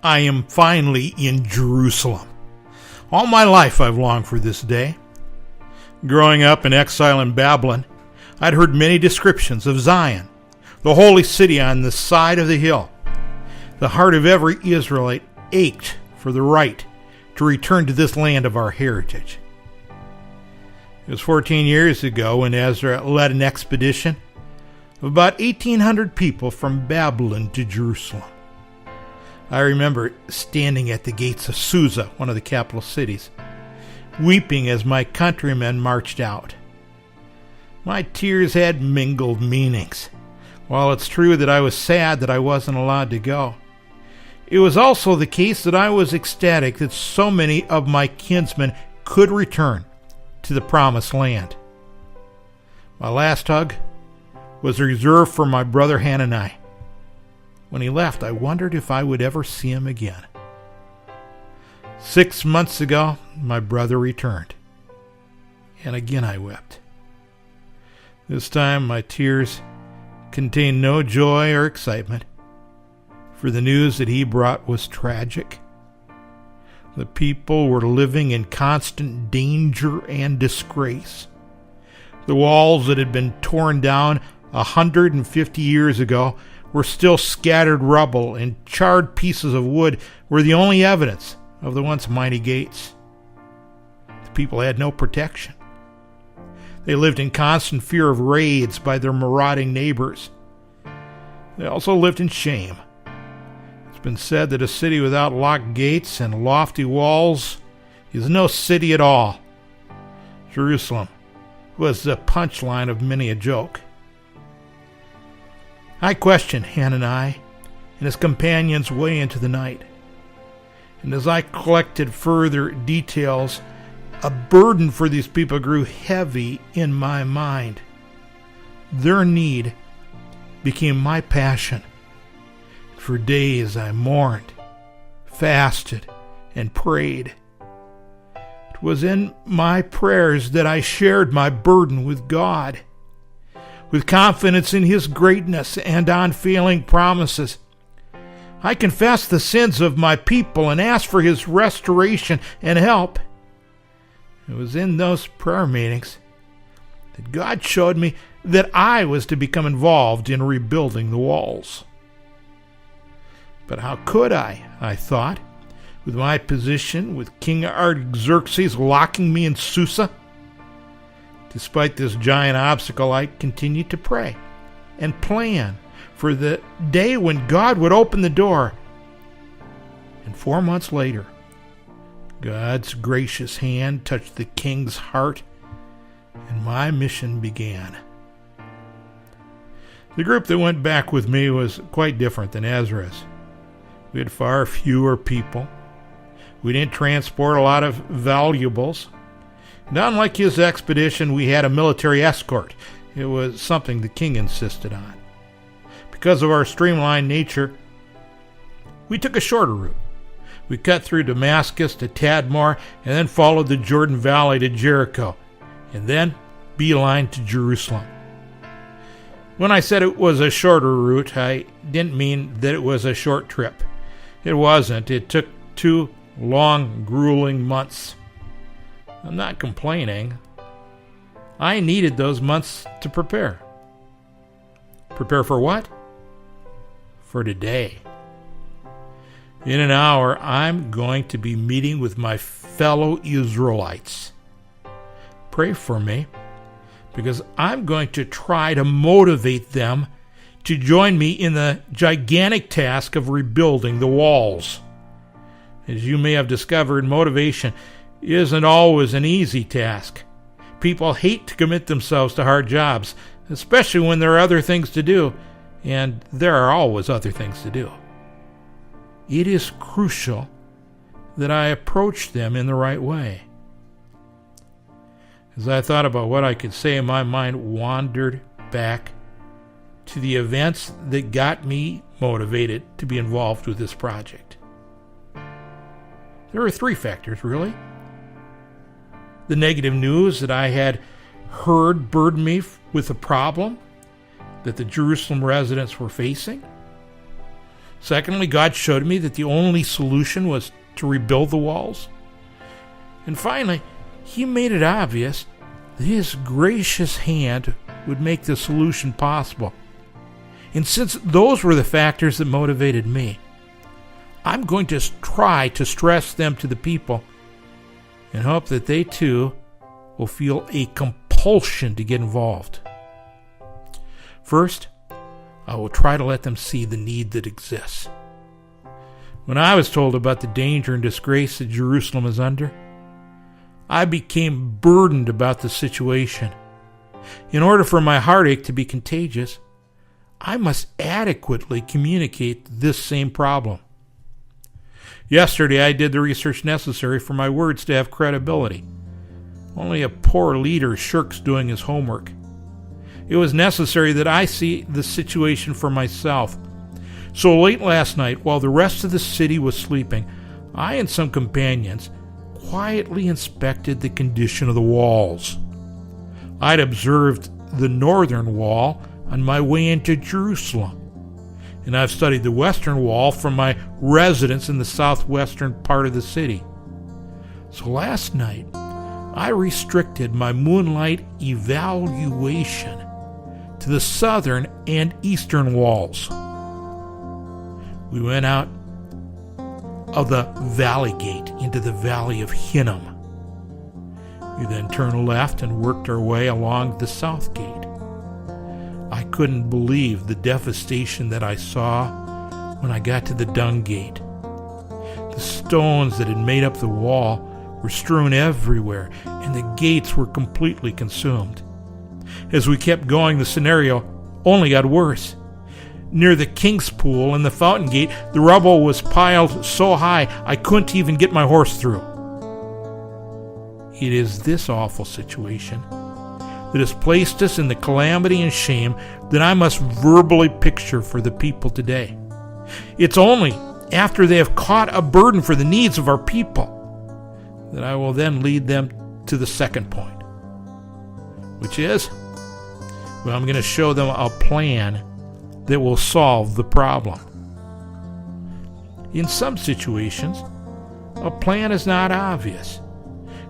I am finally in Jerusalem. All my life I've longed for this day. Growing up in exile in Babylon, I'd heard many descriptions of Zion, the holy city on the side of the hill. The heart of every Israelite ached for the right to return to this land of our heritage. It was 14 years ago when Ezra led an expedition of about 1,800 people from Babylon to Jerusalem. I remember standing at the gates of Susa, one of the capital cities, weeping as my countrymen marched out. My tears had mingled meanings. While it's true that I was sad that I wasn't allowed to go, it was also the case that I was ecstatic that so many of my kinsmen could return to the promised land. My last hug was reserved for my brother Hanani. When he left, I wondered if I would ever see him again. 6 months ago, my brother returned, and again I wept. This time, my tears contained no joy or excitement, for the news that he brought was tragic. The people were living in constant danger and disgrace. The walls that had been torn down 150 years ago were still scattered rubble, and charred pieces of wood were the only evidence of the once mighty gates. The people had no protection. They lived in constant fear of raids by their marauding neighbors. They also lived in shame. It's been said that a city without locked gates and lofty walls is no city at all. Jerusalem was the punchline of many a joke. I questioned Hanani and his companions way into the night, and as I collected further details, a burden for these people grew heavy in my mind. Their need became my passion. For days I mourned, fasted, and prayed. It was in my prayers that I shared my burden with God. With confidence in His greatness and unfailing promises, I confessed the sins of my people and asked for His restoration and help. It was in those prayer meetings that God showed me that I was to become involved in rebuilding the walls. But how could I thought, with my position with King Artaxerxes locking me in Susa? Despite this giant obstacle, I continued to pray and plan for the day when God would open the door. And 4 months later, God's gracious hand touched the king's heart, and my mission began. The group that went back with me was quite different than Ezra's. We had far fewer people. We didn't transport a lot of valuables. And unlike his expedition, we had a military escort. It was something the king insisted on. Because of our streamlined nature, we took a shorter route. We cut through Damascus to Tadmor, and then followed the Jordan Valley to Jericho, and then beeline to Jerusalem. When I said it was a shorter route, I didn't mean that it was a short trip. It wasn't. It took 2 long, grueling months. I'm not complaining. I needed those months to prepare. Prepare for what? For today. In an hour, I'm going to be meeting with my fellow Israelites. Pray for me, because I'm going to try to motivate them to join me in the gigantic task of rebuilding the walls. As you may have discovered, motivation isn't always an easy task. People hate to commit themselves to hard jobs, especially when there are other things to do, and there are always other things to do. It is crucial that I approach them in the right way. As I thought about what I could say, my mind wandered back to the events that got me motivated to be involved with this project. There are 3 factors, really. The negative news that I had heard burdened me with a problem that the Jerusalem residents were facing. Secondly, God showed me that the only solution was to rebuild the walls. And finally, He made it obvious that His gracious hand would make the solution possible. And since those were the factors that motivated me, I'm going to try to stress them to the people and hope that they too will feel a compulsion to get involved. First, I will try to let them see the need that exists. When I was told about the danger and disgrace that Jerusalem is under, I became burdened about the situation. In order for my heartache to be contagious, I must adequately communicate this same problem. Yesterday, I did the research necessary for my words to have credibility. Only a poor leader shirks doing his homework. It was necessary that I see the situation for myself. So late last night, while the rest of the city was sleeping, I and some companions quietly inspected the condition of the walls. I'd observed the northern wall on my way into Jerusalem, and I've studied the western wall from my residence in the southwestern part of the city. So last night, I restricted my moonlight evaluation to the southern and eastern walls. We went out of the valley gate into the valley of Hinnom. We then turned left and worked our way along the south gate. I couldn't believe the devastation that I saw when I got to the dung gate. The stones that had made up the wall were strewn everywhere, and the gates were completely consumed. As we kept going, the scenario only got worse. Near the King's Pool and the Fountain Gate, the rubble was piled so high I couldn't even get my horse through. It is this awful situation that has placed us in the calamity and shame that I must verbally picture for the people today. It's only after they have caught a burden for the needs of our people that I will then lead them to the second point, which is, well, I'm going to show them a plan that will solve the problem. In some situations, a plan is not obvious.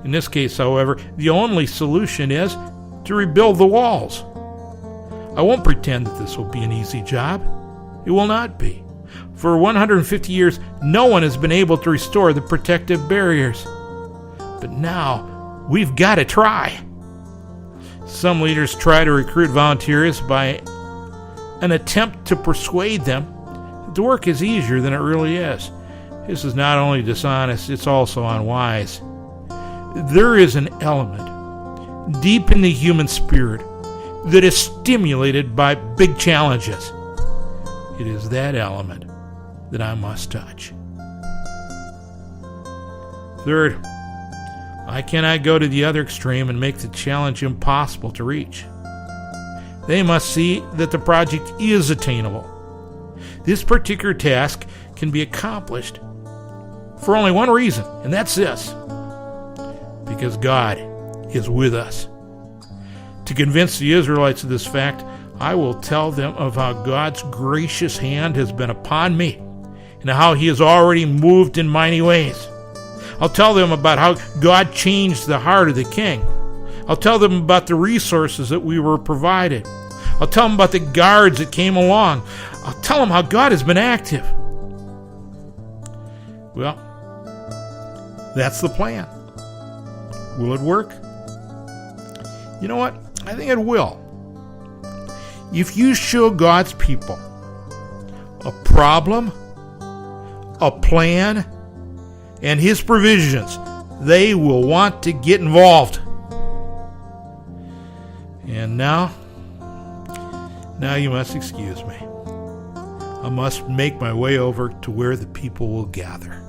In this case, however, the only solution is to rebuild the walls. I won't pretend that this will be an easy job. It will not be. For 150 years, no one has been able to restore the protective barriers. But now, we've got to try. Some leaders try to recruit volunteers by an attempt to persuade them that the work is easier than it really is. This is not only dishonest, it's also unwise. There is an element deep in the human spirit that is stimulated by big challenges. It is that element that I must touch. Third, I cannot go to the other extreme and make the challenge impossible to reach. They must see that the project is attainable. This particular task can be accomplished for only one reason, and that's this: because God is with us. To convince the Israelites of this fact, I will tell them of how God's gracious hand has been upon me and how He has already moved in mighty ways. I'll tell them about how God changed the heart of the king. I'll tell them about the resources that we were provided. I'll tell them about the guards that came along. I'll tell them how God has been active. Well, that's the plan. Will it work? You know what? I think it will. If you show God's people a problem, a plan, and His provisions, they will want to get involved. And now you must excuse me. I must make my way over to where the people will gather.